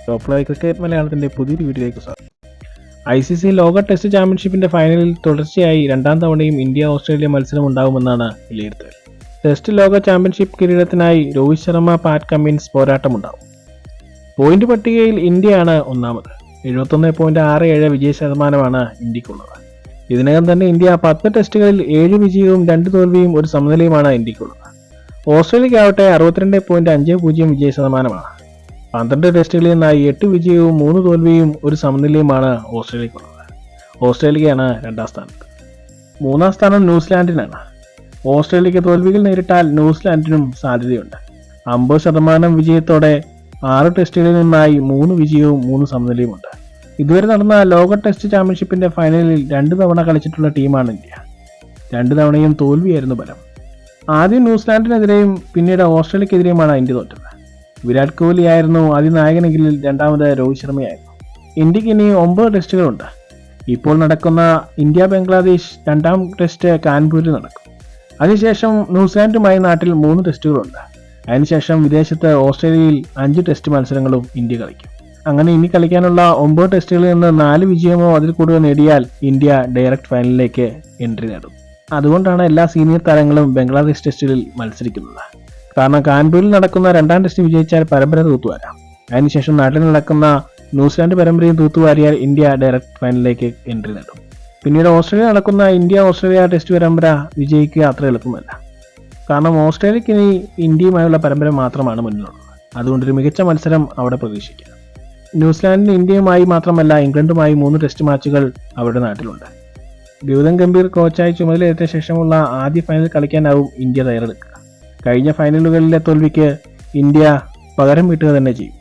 Top cricket മലയാളത്തിൻ്റെ പുതിയൊരു വീഡിയോയിലേക്ക് സ്വാഗതം. ICC ലോക ടെസ്റ്റ് ചാമ്പ്യൻഷിപ്പിന്റെ ഫൈനലിൽ തുടർച്ചയായി രണ്ടാം തവണയും ഇന്ത്യ ഓസ്ട്രേലിയ മത്സരം ഉണ്ടാകുമെന്നാണ് വിലയിരുത്തൽ. ടെസ്റ്റ് ലോക ചാമ്പ്യൻഷിപ്പ് കിരീടത്തിനായി രോഹിത് ശർമ്മ, പാറ്റ് കമ്മിൻസ് പോരാട്ടമുണ്ടാകും. പോയിന്റ് പട്ടികയിൽ ഇന്ത്യയാണ് ഒന്നാമത്. 71.67 വിജയ ശതമാനമാണ് ഇന്ത്യക്കുള്ളത്. ഇതിനകം തന്നെ ഇന്ത്യ 10 ടെസ്റ്റുകളിൽ 7 വിജയവും 2 തോൽവിയും 1 സമനിലയുമാണ് ഇന്ത്യക്കുള്ളത്. ഓസ്ട്രേലിയക്കാവട്ടെ 62.50 വിജയ ശതമാനമാണ്. 12 ടെസ്റ്റുകളിൽ നിന്നായി 8 വിജയവും 3 തോൽവിയും 1 സമനിലയുമാണ് ഓസ്ട്രേലിയക്കുള്ളത്. ഓസ്ട്രേലിയയാണ് 2ാം സ്ഥാനത്ത്. 3ാം സ്ഥാനം ന്യൂസിലാൻഡിനാണ്. ഓസ്ട്രേലിയക്ക് തോൽവികൾ നേരിട്ടാൽ ന്യൂസിലാൻഡിനും സാധ്യതയുണ്ട്. 50% വിജയത്തോടെ 6 ടെസ്റ്റുകളിൽ നിന്നായി 3 വിജയവും 3 സമനിലയുമുണ്ട്. ഇതുവരെ നടന്ന ലോക ടെസ്റ്റ് ചാമ്പ്യൻഷിപ്പിന്റെ ഫൈനലിൽ 2 തവണ കളിച്ചിട്ടുള്ള ടീമാണ് ഇന്ത്യ. 2 തവണയും തോൽവിയായിരുന്നു ഫലം. ആദ്യം ന്യൂസിലാൻഡിനെതിരെയും പിന്നീട് ഓസ്ട്രേലിയക്കെതിരെയുമാണ് ഇന്ത്യ തോറ്റത്. വിരാട് കോഹ്ലി ആയിരുന്നു ആദ്യ നായകനെങ്കിൽ രണ്ടാമത് രോഹിത് ശർമ്മയായിരുന്നു. ഇന്ത്യക്ക് ഇനി 9 ടെസ്റ്റുകളുണ്ട്. ഇപ്പോൾ നടക്കുന്ന ഇന്ത്യ ബംഗ്ലാദേശ് 2ാം ടെസ്റ്റ് കാൻപൂരിൽ നടക്കും. അതിനുശേഷം ന്യൂസിലാൻഡുമായി നാട്ടിൽ 3 ടെസ്റ്റുകളുണ്ട്. അതിനുശേഷം വിദേശത്ത് ഓസ്ട്രേലിയയിൽ 5 ടെസ്റ്റ് മത്സരങ്ങളും ഇന്ത്യ കളിക്കും. അങ്ങനെ ഇനി കളിക്കാനുള്ള 9 ടെസ്റ്റുകളിൽ നിന്ന് 4 വിജയമോ അതിൽ കൂടുതൽ നേടിയാൽ ഇന്ത്യ ഡയറക്റ്റ് ഫൈനലിലേക്ക് എൻട്രി നേടും. അതുകൊണ്ടാണ് എല്ലാ സീനിയർ താരങ്ങളും ബംഗ്ലാദേശ് ടെസ്റ്റിൽ മത്സരിക്കുന്നത്. കാരണം കാൻപൂരിൽ നടക്കുന്ന 2ാം ടെസ്റ്റ് വിജയിച്ചാൽ പരമ്പര തൂത്തുവാരാം. അതിനുശേഷം നാട്ടിൽ നടക്കുന്ന ന്യൂസിലാൻഡ് പരമ്പരയും തൂത്തുവാരിയാൽ ഇന്ത്യ ഡയറക്റ്റ് ഫൈനലിലേക്ക് എൻട്രി നേടും. പിന്നീട് ഓസ്ട്രേലിയ നടക്കുന്ന ഇന്ത്യ ഓസ്ട്രേലിയ ടെസ്റ്റ് പരമ്പര വിജയിക്കുക അത്ര എളുപ്പമല്ല. കാരണം ഓസ്ട്രേലിയക്ക് ഇനി ഇന്ത്യയുമായുള്ള പരമ്പര മാത്രമാണ് മുന്നിലുള്ളത്. അതുകൊണ്ടൊരു മികച്ച മത്സരം അവിടെ പ്രതീക്ഷിക്കാം. ന്യൂസിലാൻഡിന് ഇന്ത്യയുമായി മാത്രമല്ല ഇംഗ്ലണ്ടുമായി 3 ടെസ്റ്റ് മാച്ചുകൾ അവരുടെ നാട്ടിലുണ്ട്. ഗൗതം ഗംഭീർ കോച്ചായി ചുമതലയേറ്റ ശേഷമുള്ള ആദ്യ ഫൈനൽ കളിക്കാനാവും ഇന്ത്യ തയ്യാറെടുക്കുക. കഴിഞ്ഞ ഫൈനലുകളിലെ തോൽവിക്ക് ഇന്ത്യ പകരം വീട്ടുക തന്നെ ചെയ്യും.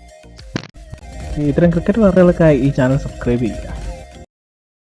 ഇത്തരം ക്രിക്കറ്റ് വാർത്തകൾക്കായി ഈ ചാനൽ സബ്സ്ക്രൈബ് ചെയ്യുക.